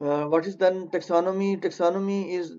What is then taxonomy? Taxonomy is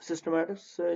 Systematics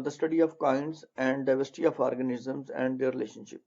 the study of kinds and diversity of organisms and their relationship.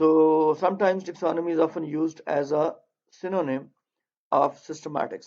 So sometimes taxonomy is often used as a synonym of systematics.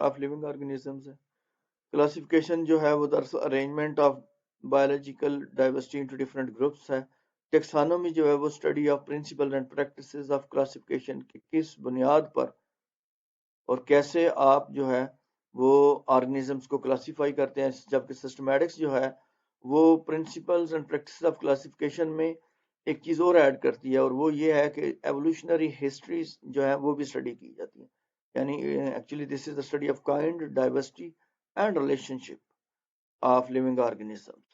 Of living organisms ہے. Classification جو ہے وہ دراصل arrangement of biological diversity into different groups ہے. Taxonomy جو ہے وہ study of principle and practices of classification کی کس بنیاد پر اور کیسے آپ جو ہے وہ آرگنیزمس کو کلاسیفائی کرتے ہیں. جبکہ سسٹمیٹکس جو ہے وہ principles and practices of classification میں ایک چیز اور ایڈ کرتی ہے، اور وہ یہ ہے کہ ایوولوشنری ہسٹریز جو ہے وہ بھی اسٹڈی کی جاتی ہیں. یعنی actually this is the study of kind diversity and relationship of living organisms.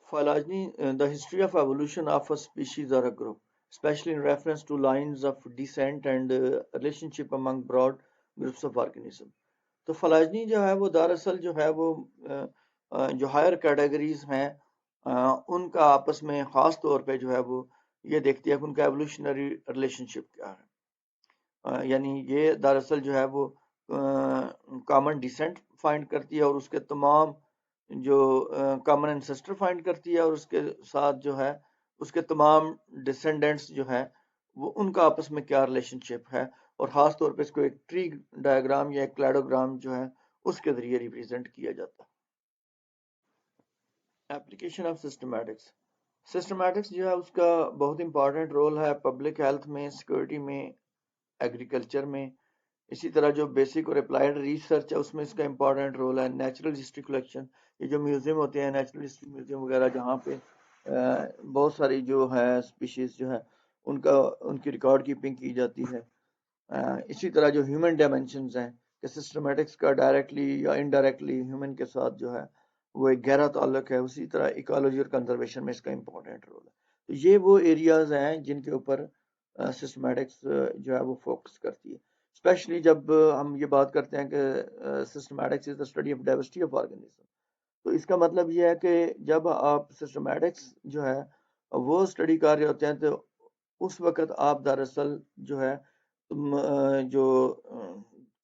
Phylogeny, the history of evolution of a species or a group, especially in reference to lines of descent and relationship among broad groups of organisms. تو phylogeny جو ہے وہ دراصل جو ہے وہ جو higher categories ہیں ان کا آپس میں خاص طور پہ جو ہے وہ یہ دیکھتی ہے کہ ان کا ایوولوشنری ریلیشن شپ کیا ہے. یعنی یہ دراصل جو ہے وہ کامن ڈیسنٹ فائنڈ کرتی ہے اور اس کے تمام جو کامن انسسٹر فائنڈ کرتی ہے، اور اس کے ساتھ جو ہے اس کے تمام ڈسینڈنٹس جو ہے وہ ان کا آپس میں کیا ریلیشن شپ ہے، اور خاص طور پہ اس کو ایک ٹری ڈائیگرام یا ایک کلیڈوگرام جو ہے اس کے ذریعے ریپرزینٹ کیا جاتا ہے. Application of systematics. سسٹمیٹکس جو ہے اس کا بہت امپورٹنٹ رول ہے پبلک ہیلتھ میں، سیکورٹی میں، ایگریکلچر میں. اسی طرح جو بیسک اور اپلائیڈ ریسرچ ہے اس میں اس کا امپورٹنٹ رول ہے. نیچرل ہسٹری کلیکشن، یہ جو میوزیم ہوتے ہیں نیچرل ہسٹری میوزیم وغیرہ جہاں پہ بہت ساری جو ہے اسپیشیز جو ہے ان کی ریکارڈ کیپنگ کی جاتی ہے. اسی طرح جو ہیومن ڈائمینشنز ہیں کہ سسٹمیٹکس کا ڈائریکٹلی یا انڈائریکٹلی ہیومن کے ساتھ جو ہے وہ ایک گہرا تعلق ہے. اسی طرح ایکالوجی اور کنزرویشن میں اس کا امپورٹنٹ رول ہے. تو یہ وہ ایریاز ہیں جن کے اوپر سسٹمیٹکس جو ہے وہ فوکس کرتی ہے. اسپیشلی جب ہم یہ بات کرتے ہیں کہ systematics is the study of diversity of organism, تو اس کا مطلب یہ ہے کہ جب آپ سسٹمیٹکس جو ہے وہ اسٹڈی کر رہے ہوتے ہیں تو اس وقت آپ دراصل جو ہے جو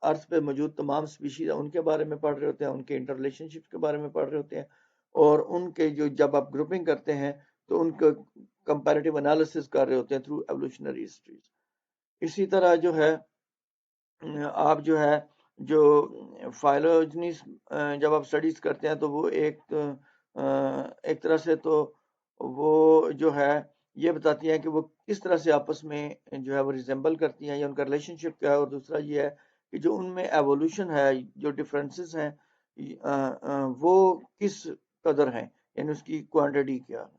ارتھ پہ موجود تمام اسپیشیز ہیں ان کے بارے میں پڑھ رہے ہوتے ہیں، ان کے انٹر ریلیشن شپ کے بارے میں پڑھ رہے ہوتے ہیں، اور ان کے جو جب آپ گروپنگ کرتے ہیں تو ان کا کمپیریٹیو انالیسس کر رہے ہوتے ہیں تھرو ایوولوشنری ہسٹریز. اسی طرح جو ہے آپ جو ہے جو فائلوجنی جب آپ اسٹڈیز کرتے ہیں تو وہ ایک طرح سے تو وہ جو ہے یہ بتاتی ہیں کہ وہ کس طرح سے آپس میں جو ہے وہ ریزمبل کرتی ہیں یا ان کا ریلیشن شپ کیا ہے. اور دوسرا یہ ہے کہ جو ان میں ایوولوشن ہے، جو ڈفرینسز ہیں وہ کس قدر ہیں، یعنی اس کی کوانٹٹی کیا ہے.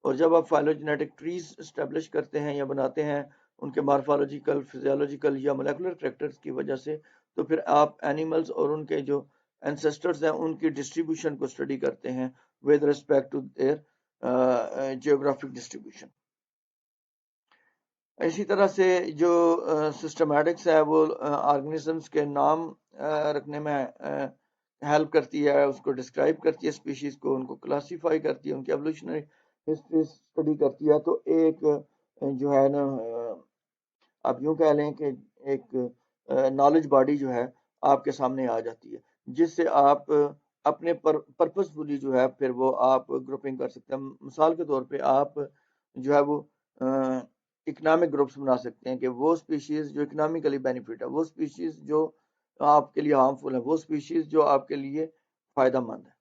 اور جب آپ فائلوجینیٹک ٹریز اسٹیبلش کرتے ہیں یا بناتے ہیں ان کے مارفالوجیکل، فزیولوجیکل یا مولیکولر کریکٹرز کی وجہ سے، تو پھر آپ اینیملز اور ان کے جو اینسسٹرز ہیں ان کی ڈسٹریبیوشن کو اسٹڈی کرتے ہیں with respect to their geographic distribution. اسی طرح سے جو سسٹمیٹکس ہے وہ آرگنیزمز کے نام رکھنے میں ہیلپ کرتی ہے، اس کو ڈسکرائب کرتی ہے اسپیشیز کو، ان کو کلاسیفائی کرتی ہے، ان کی ایوولوشنری ہسٹری اسٹڈی کرتی ہے. تو ایک جو ہے نا آپ یوں کہہ لیں کہ ایک نالج باڈی جو ہے آپ کے سامنے آ جاتی ہے، جس سے آپ اپنے پرپز فلی جو ہے پھر وہ آپ گروپنگ کر سکتے ہیں. مثال کے طور پہ آپ جو ہے وہ اکنامک گروپس بنا سکتے ہیں کہ وہ اسپیشیز جو اکنامکلی بینیفٹ ہے، وہ اسپیشیز جو آپ کے لیے ہارمفل ہے، وہ اسپیشیز جو آپ کے لیے فائدہ مند ہے.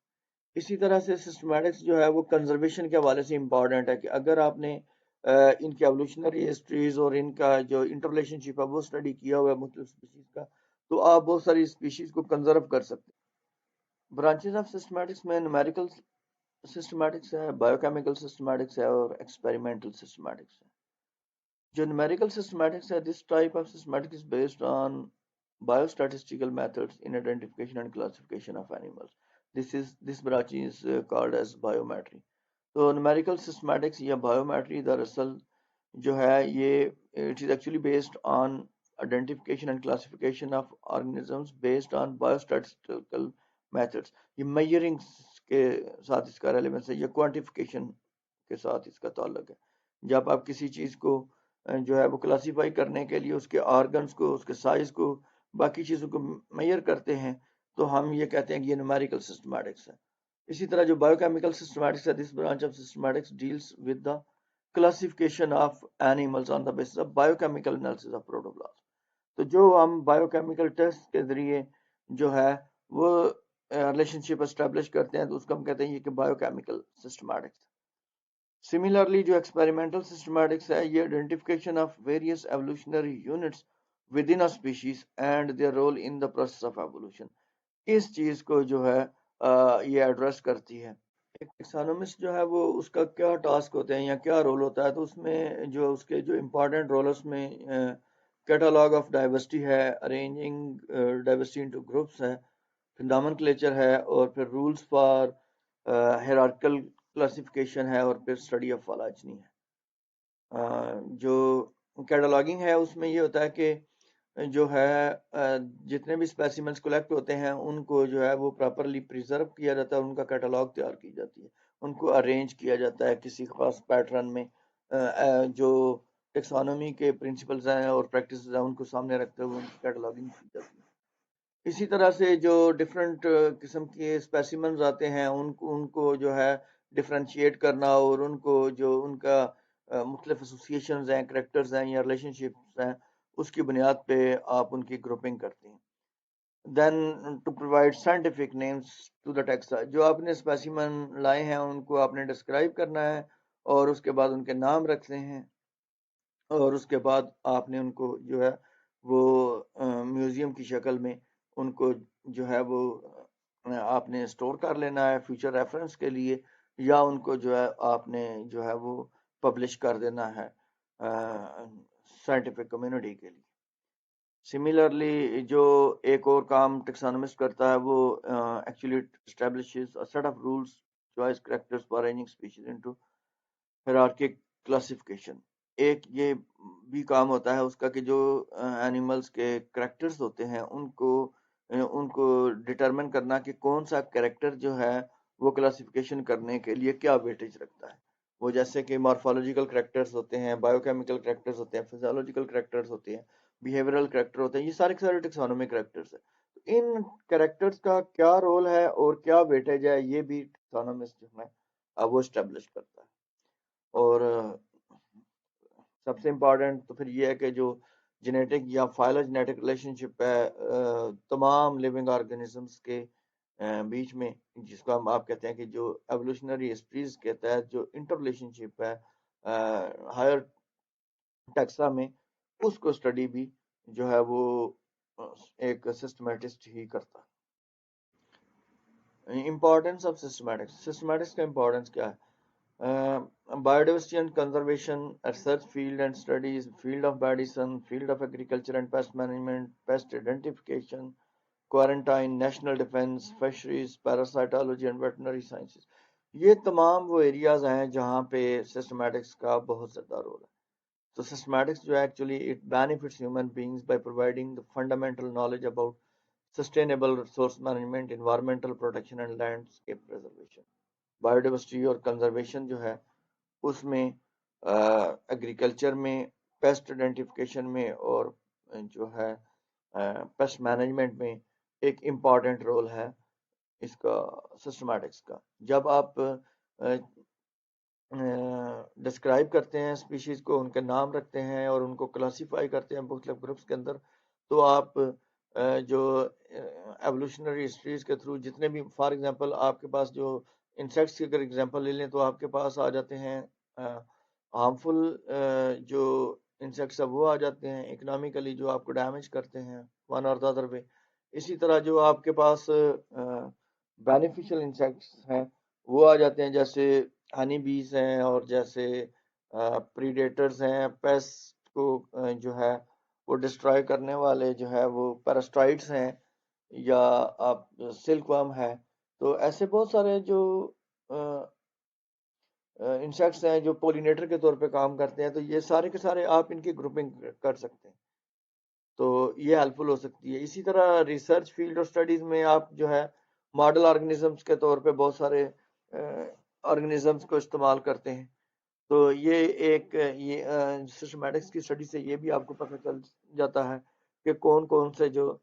اسی طرح سے سسٹمیٹکس جو ہے وہ کنزرویشن کے حوالے سے امپورٹنٹ ہے کہ اگر آپ نے ان کی ایوولوشنری ہسٹریز اور ان کا جو انٹر ریلیشن شپ ہے وہ اسٹڈی کیا ہوا ہے مختلف اسپیشیز کا، تو آپ بہت ساری اسپیشیز کو کنزرو کر سکتے ہیں. برانچز آف سسٹمیٹکس میں نومیریکل سسٹمیٹکس ہے، بایوکیمیکل سسٹمیٹکس ہے اور ایکسپیریمنٹل سسٹمیٹکس ہے. جو numerical systematics ہے, this type of systematic is based on biostatistical methods in identification and classification of animals. This branch is called as biometry. تو numerical systematics یا biometry دراصل جو ہے یہ it is actually based on identification and classification of organisms based on biostatistical methods. یہ measuring کے ساتھ اس کا ریلیونس ہے یا کوانٹیفیکیشن کے ساتھ اس کا تعلق ہے. جب آپ کسی چیز کو جو ہے وہ کلاسیفائی کرنے کے لیے اس کے آرگنز کو، اس کے سائز کو، باقی چیزوں کو میئر کرتے ہیں تو ہم یہ کہتے ہیں کہ یہ نومیریکل سسٹمیٹکس ہے. اسی طرح جو بایوکیمیکل سسٹمیٹکس ہے، this branch of systematics deals with the classification of animals on the basis of بایوکیمیکل analysis of protoplasm. تو جو ہم بایوکیمیکل ٹیسٹ کے ذریعے جو ہے وہ ریلیشن شپ اسٹیبلش کرتے ہیں تو اس کو ہم کہتے ہیں یہ کہ بایو کیمیکل سسٹمیٹکس. سملرلی جو ایکسپیریمنٹل سسٹمیٹکس ہے یہ identification of various evolutionary units within species and their role in the process of evolution, اس چیز کو جو ہے یہ ایڈریس کرتی ہے. ایک ٹیکسانومسٹ جو ہے وہ اس کا کیا ٹاسک ہوتے ہیں یا کیا رول ہوتا ہے، تو اس میں جو اس کے جو امپورٹنٹ رول اس میں کیٹالاگ آف ڈائیورسٹی ہے، ارینجنگ ڈائیورسٹی انٹو گروپس ہے، پھر نامنکلیچر ہے، اور پھر رولز فار ہیرارکل کلاسیفیکیشن ہے، اور پھر اسٹڈی آف فالوجنی ہے. جو کیٹالاگنگ ہے اس میں یہ ہوتا ہے کہ جو ہے جتنے بھی اسپیسیمنس کلیکٹ ہوتے ہیں ان کو جو ہے وہ پراپرلی پریزرو کیا جاتا ہے، ان کا کیٹالاگ تیار کی جاتی ہے، ان کو ارینج کیا جاتا ہے کسی خاص پیٹرن میں. جو ٹیکسانومی کے پرنسپلز ہیں اور پریکٹسز ہیں ان کو سامنے رکھتے ہوئے ان کی کیٹالاگنگ کی جاتی ہے. اسی طرح سے جو ڈفرینٹ قسم کے اسپیسیمنز آتے ہیں ان کو جو ہے ڈفرینشیٹ کرنا، اور ان کو جو ان کا مختلف ایسوسیشنز ہیں، کریکٹرز ہیں یا ریلیشن شپس ہیں، اس کی بنیاد پہ آپ ان کی گروپنگ کرتے ہیں. Then to provide scientific names to the taxa, جو آپ نے اسپیسیمن لائے ہیں ان کو آپ نے ڈسکرائب کرنا ہے اور اس کے بعد ان کے نام رکھتے ہیں، اور اس کے بعد آپ نے ان کو جو ہے وہ میوزیم کی شکل میں ان کو جو ہے وہ آپ نے اسٹور کر لینا ہے فیوچر ریفرنس کے لیے، یا ان کو جو ہے آپ نے جو ہے وہ پبلش کر دینا ہے سائنٹیفک کمیونٹی کے لیے. سملرلی جو ایک اور کام ٹیکسانومسٹ کرتا ہے وہ actually establishes a set of rules choice characters for arranging species into hierarchic classification. ایک یہ بھی کام ہوتا ہے اس کا کہ جو اینیملز کے کریکٹرز ہوتے ہیں ان کو ڈٹرمن کرنا کہ کون سا کریکٹر جو ہے وہ کلاسیفیکیشن کرنے کے لیے کیا ویٹیج رکھتا ہے. وہ جیسے کہ مارفولوجیکل کریکٹرز ہوتے ہیں، بایو کیمیکل کریکٹرز ہوتے ہیں، فزیولوجیکل کریکٹرز ہوتے ہیں، بیہیورل کریکٹر ہوتے ہیں، یہ سارے کے سارے ٹیکسانومک کریکٹرز ہیں. ان کریکٹرز کا کیا رول ہے اور کیا ویٹیج ہے یہ بھی ٹیکسانومسٹ جو ہے وہ اسٹیبلش کرتا ہے. اور سب سے امپورٹنٹ تو پھر یہ ہے کہ جو جینیٹک یا فائلوجینیٹک ریلیشن شپ ہے تمام لیونگ آرگینزمس کے بیچ میں، جس کو ہم آپ کہتے ہیں کہ جو ایوولوشنری ہسٹریز کے تحت جو انٹر ریلیشن شپ ہے ہائر ٹیکسا میں، اس کو اسٹڈی بھی جو ہے وہ ایک سسٹمیٹسٹ ہی کرتا ہے. امپورٹینس آف سسٹمیٹکس، سسٹمیٹکس کا امپورٹینس کیا ہے؟ Biodiversity and conservation, research field and studies, field of medicine, field of agriculture and pest management, pest identification, quarantine, national defense, fisheries, parasitology and veterinary sciences. یہ تمام وہ areas ہیں جہاں پہ systematics کا بہت زیادہ رول ہے. تو سسٹمیٹکس جو ہے actually it benefits human beings by providing the fundamental knowledge about sustainable resource management, environmental protection and landscape preservation. بایوڈائیورسٹی اور کنزرویشن جو ہے اس میں ایگریکلچر میں، پیسٹ آئیڈینٹیفیکیشن میں، اور جو ہے پیسٹ مینجمنٹ میں ایک امپورٹنٹ رول ہے اس کا سسٹمیٹکس کا. جب آپ ڈسکرائب کرتے ہیں اسپیشیز کو، ان کے نام رکھتے ہیں اور ان کو کلاسیفائی کرتے ہیں مختلف گروپس کے اندر، تو آپ جو ایوولوشنری ہسٹریز کے تھرو جتنے بھی، فار ایگزامپل آپ کے پاس جو انسیکٹس کی اگر ایگزامپل لے لیں تو آپ کے پاس آ جاتے ہیں ہارمفل جو انسیکٹس وہ آ جاتے ہیں اکنامکلی جو آپ کو ڈیمیج کرتے ہیں ون اور دا ادر وے. اسی طرح جو آپ کے پاس بینیفیشل انسیکٹس ہیں وہ آ جاتے ہیں، جیسے ہنی بیز ہیں، اور جیسے پریڈیٹرز ہیں، پیسٹ کو جو ہے وہ ڈسٹرائے کرنے والے جو ہے وہ پیراسٹائٹس ہیں، یا آپ سلک ورم ہے. تو ایسے بہت سارے جو انسیکٹس ہیں جو پولینیٹر کے طور پہ کام کرتے ہیں، تو یہ سارے کے سارے آپ ان کی گروپنگ کر سکتے ہیں، تو یہ ہیلپ فل ہو سکتی ہے. اسی طرح ریسرچ فیلڈ اور اسٹڈیز میں آپ جو ہے ماڈل آرگنزمس کے طور پہ بہت سارے آرگنزمس کو استعمال کرتے ہیں. تو یہ ایک یہ سسٹمیٹکس کی اسٹڈی سے یہ بھی آپ کو پتہ چل جاتا ہے کہ کون کون سے جو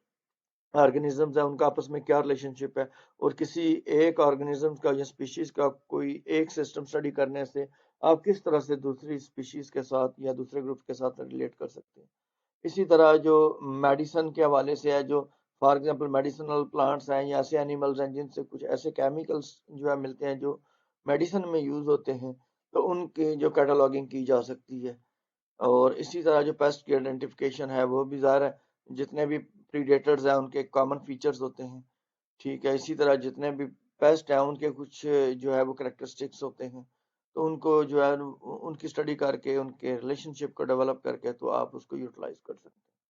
آرگنزمز ہیں ان کا آپس میں کیا ریلیشن شپ ہے، اور کسی ایک آرگنزم کا یا اسپیشیز کا کوئی ایک سسٹم اسٹڈی کرنے سے آپ کس طرح سے دوسری اسپیشیز کے ساتھ یا دوسرے گروپ کے ساتھ ریلیٹ کر سکتے ہیں. اسی طرح جو میڈیسن کے حوالے سے ہے، جو فار ایگزامپل میڈیسنل پلانٹس ہیں یا ایسے اینیملز ہیں جن سے کچھ ایسے کیمیکلز جو ہے ملتے ہیں جو میڈیسن میں یوز ہوتے ہیں، تو ان کی جو کیٹالاگنگ کی جا سکتی ہے۔ اور اسی طرح جو پیسٹ کی آئیڈینٹیفیکیشن ہے وہ بھی ظاہر ہے، جتنے بھی پریڈیٹرز ہیں ان کے کامن فیچرز ہوتے ہیں، ٹھیک ہے، اسی طرح جتنے بھی پیسٹ ہیں ان کے کچھ جو ہے وہ کریکٹرسٹکس ہوتے ہیں، تو ان کو جو ہے ان کی اسٹڈی کر کے ان کے ریلیشن شپ کو ڈیولپ کر کے تو آپ اس کو یوٹیلائز کر سکتے ہیں۔